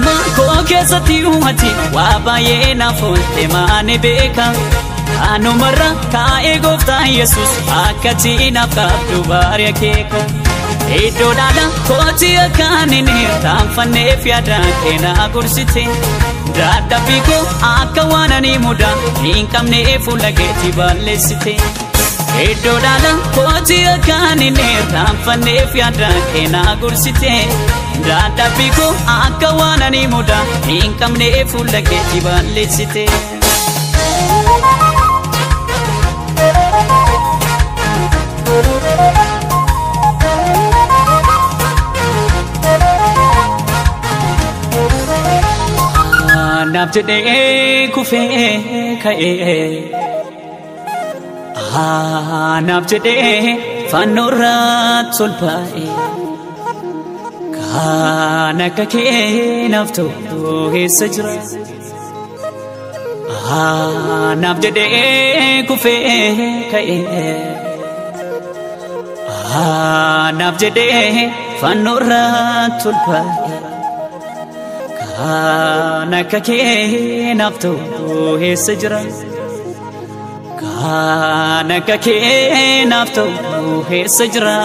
Dargagummaa koo keessatti uumati waa baay'ee naaf oolte maani beeka. Anumarra kaa'ee gooftaan Yesuus akkati naaf qabdu baari'a keeka. Iddoodhaadha kooti akkaan inni hirtaanfanneef yaadaan keenaa gorsite. Dadhabbii koo akka waan ani mudaa hin qabne fuula keetti balleessite. Iddoodhaadha kooti akkaan inni hirtaanfanneef yaadaan keenaa gorsite. Dadhabbii koo akka waan ani mudaa hin qabne fuula keetti balleessite. Naaf jedhee kufee ka'ee naaf jedhee fannoorratti ol ba'ee kan akka kee naaf ta'u eessa jira. Naaf jedhee kufee ka'ee naaf jedhee fannoorratti ol ba'ee kan akka kee naaf ta'u eessa jira. Kan akka kee naaf ta'u eessa jira.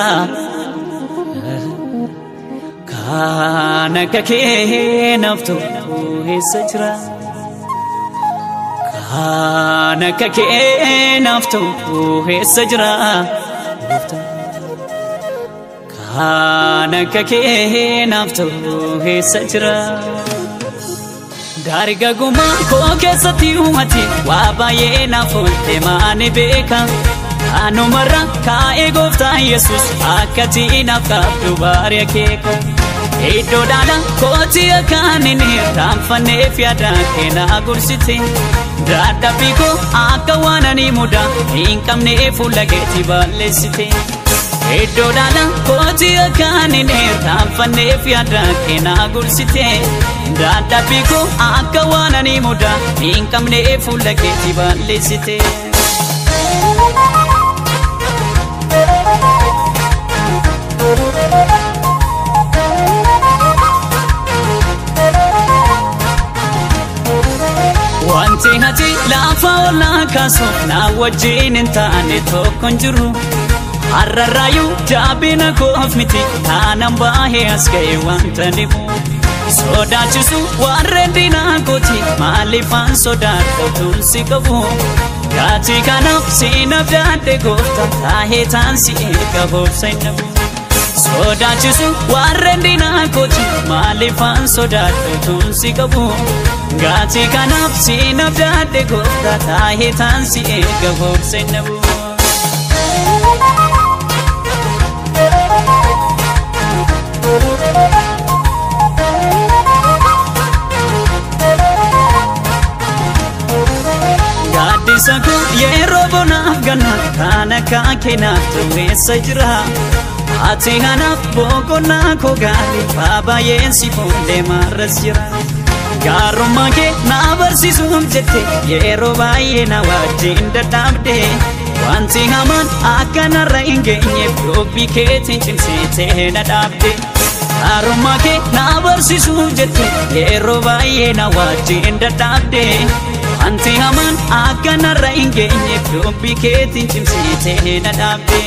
Kan akka kee naaf ta'u eessa jira. Kan akka kee naaf ta'u eessa jira. Kan akka kee naaf ta'u eessa jira. Dargagummaa koo keessatti uumati waa baay'ee naaf oolte maani beeka. Anumarra kaa'ee gooftaan Yesuus akkati naaf qabdu baari'a keeka. Iddoodhaadha kooti akkaan inni hirtaanfanneef yaadaan keenaa gorsite. Dadhabbii koo akka waan ani mudaa hin qabne fuula keetti balleessite. Iddoodhaadha kooti akkaan inni hirtaanfanneef yaadaan keenaa gorsite. Dadhabbii koo akka waan ani mudaa hin qabne fuula keetti balleessite. Wanti ati lafa oolaa kaasuuf na wajjin hin taane tokko hin jiru. Har'arraayyuu jabina koof miti taanaan baay'ee as ga'e wanta dhibu. Sodaachisu warreen diinaa kooti maaliifaan sodaadhuun si qabu. Gaatii kanaaf siinaaf daandee gooftaa taa'ee taan si eega boobsa hin dhabu. Sodaachisu warreen diinaa kooti maaliifaan sodaadhuun si qabu. Gaatii kanaaf siinaaf daandee gooftaa taa'ee taan si eega boobsa hin dhabu. Gaaddisa koo yeroo bonaaf ganna kan akka kee naaf ta'u eessa jira. Ati kanaaf boqonnaa koo gaarii baay'een si fuudhee marras jira. Gaarummaa kee na barsiisuuf jette yeroo baay'ee na wajjin dadhabde. Wanti hamaan akka narra hin geenyeef dubbii keetiin cimsitee na dhaabde. Gaarummaa kee na barsiisuuf jette yeroo baay'ee na wajjin dadhabde. Wanti hamaan akka narra hin geenyeef dubbii keetiin cimsitee na dhaabde.